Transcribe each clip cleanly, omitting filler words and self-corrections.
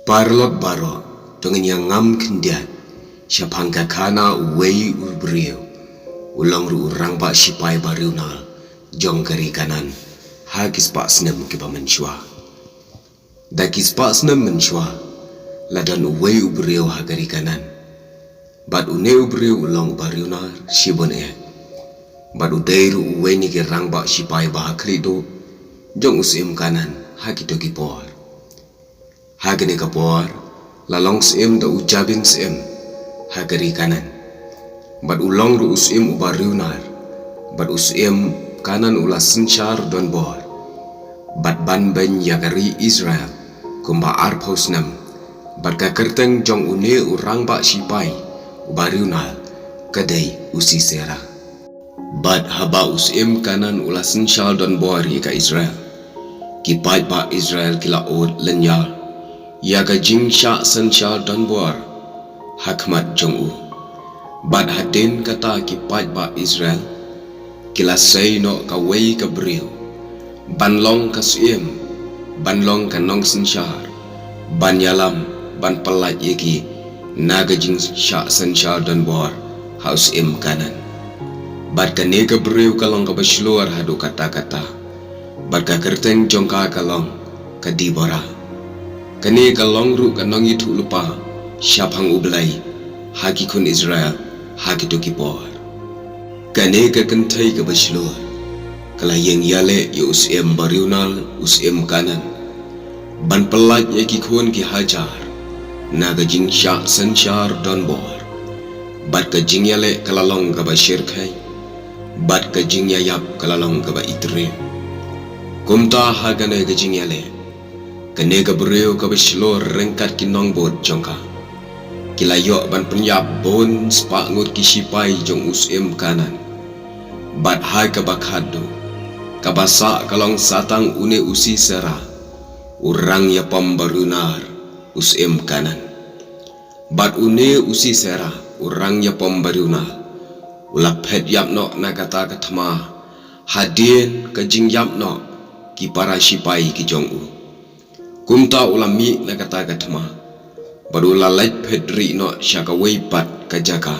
Parlot baro dengan yang ngam kendian siapang kakana uwei ubriu ulang ru urang ba sipai bariunal jong kari kanan hagis pak senem kiba mensyua dakis pak senem mensyua ladan uwei ubriu hagari kanan bad une ubriu ulang bariunal sibon bad udairu uwei ni kirang ba sipai bahakri do jong usim kanan hagito kipor hagene kapor lalong sim da ujabin sim hagari kanan bad ulang ru usim ubariunar bad usim kanan ulas senchar don bor bad ban ben yagari Israel kumba arpos nam bad kakerteng jong une urang ba sipai ubariunar kadai usi sera bad haba usim kanan ulas senchar don bor ka Israel kipai ba Israel kila od lenyar yaga jing sya sensya dan buar hakmat jongu bad hadin kata kipat ba Israel kila say no ka wei ka briu banlong ka suim banlong ka nong sensyar ban yalam ban pelat yeki naga jing sya sensya dan buar haus im kanan bad ka ne ka briu kalong ka basluar hadu kata-kata bad ka kerteng jongka kalong ka dibora kani kalong ru kanong itu lupa siapang ublay haki kun Israel haki to kipor kani ka kentai ka baslur kala yang yale yu usim bariunal usim kanan ban pelat ya ki kun ki hajar naga jing sya senchar don bor bat ka jing yale kalalong ka bashir kai bat ka jing yayap kalalong ka ba itre kumta hagane ka jing yale kene ka breu ka beslor rengkat ki nongbot jongka kila yok ban penyap bon spa ngut ki sipai jong usim kanan bat hai ka bakhado ka basa kalong satang une usi sera urang ya pambarunar usim kanan bat une usi sera urang ya pambaruna ulap het yap no na kata kathma hadin ka jing yap no ki para sipai ki jong u kumta ulami na kata katma baru lalait pedri no syaka weipat kajaka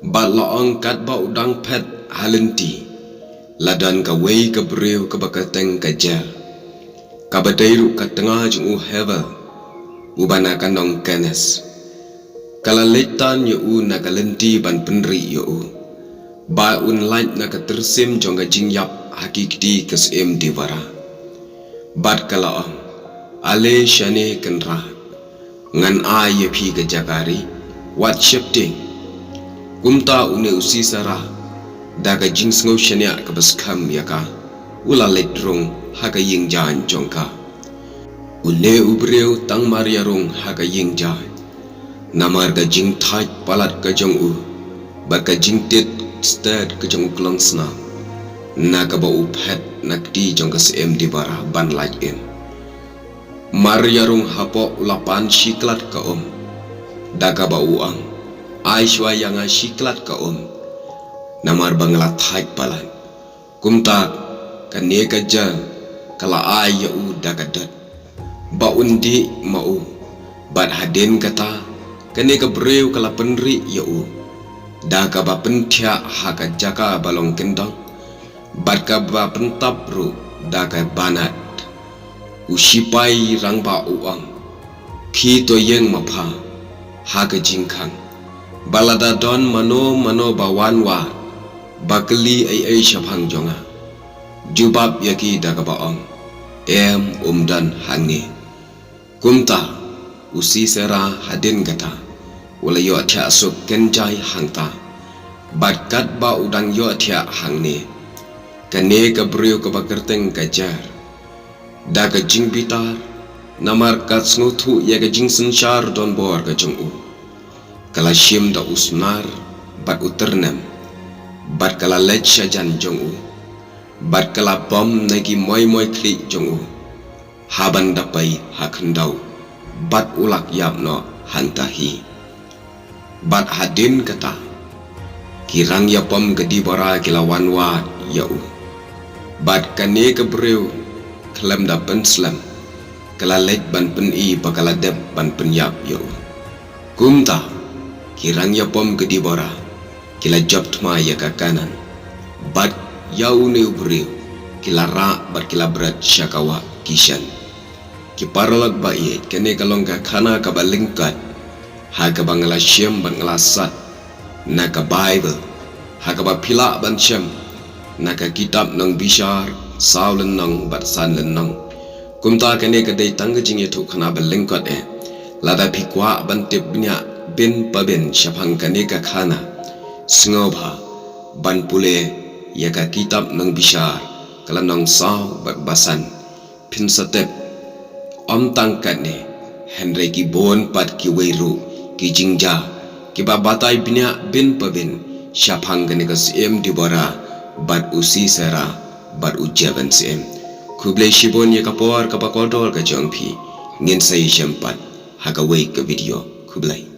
bad laong kat ba udang pet halenti ladan ka wei ka breu ka bakateng kaja ka badairu ka tengah jung hevel ubana kanong kenes kala leitan yu na kalenti ban penri yu ba un light na ka tersim jong ka jingyap hakikti kesim divara bad kalaong ale shane kenra ngan aye phi ga jakari wat shifting kumta une usi sara daga jings ngau shania ka baskam yaka ula ledrong haga yingjan jongka une ubreu tang mariarong haga yingjan namar ga jing thai palat ka jongu ba ka jing tet stad ka jong klongsna naga ba uphet nakti jongka sem dibara ban like em Maryarung hapo ulapan siklat ka daga ba uang aishwa yang siklat ka namar banglat haik palan kumta kane ka jal kala ay u daga dat ba undi mau bad hadin kata kane ka breu kala penri u daga ba pentia haka jaka balong kendang bad ka ba pentap ru daga banat usipai rang ba uang ki to yeng mapha haga jingkang balada don mano bawan wa bakli ai syapang jonga jubab yaki daga baong umdan hangi kumta usi sera hadin gata wala yo atia asuk kenjai hangta batkat ba udang yo atia hangne kane ka breu ka bakerteng kajar daga jing bitar namar kat snuthu yaga jing senchar don bor ka jongu kala shim da usnar bat uternem bat kala lech shajan jongu bat kala bom nagi moy kli jongu haban dapai hakndau bat ulak yapno hantahi bat hadin kata kirang ya pom gedi bara kilawan wa yau bat kane ke breu kelam da penslam kalalet ban pen i bakaladep ban penyap yo kumta kirang ya pom ke dibora kila job tma ya ka kanan bat yau ne ubriu kila ra bat kila berat syakawa kishan ki paralak ba ye kene kalong ka khana ka balingkat ha ka bangala syam ban ngalasat na ka bible ha ka ba phila ban syam na ka kitab nang bishar saulen nang bat san len nang kumta kene ka dei tang jing ye thu khana balingkat lada phikwa ban tip nya bin paben syapang kane ka khana sngoba ban pule ya ka kitab nang bishar kala nang saw bat basan phin satep om tangkat ne henry ki bon pat ki weiru ki jingja ki ba batai binya bin paben syapang kane ka sim dibora bat usi sera bat ujaban sim kublai shibon ya kapor ka pakotol ka jongphi ngin sai syampat haga wei ka video kublai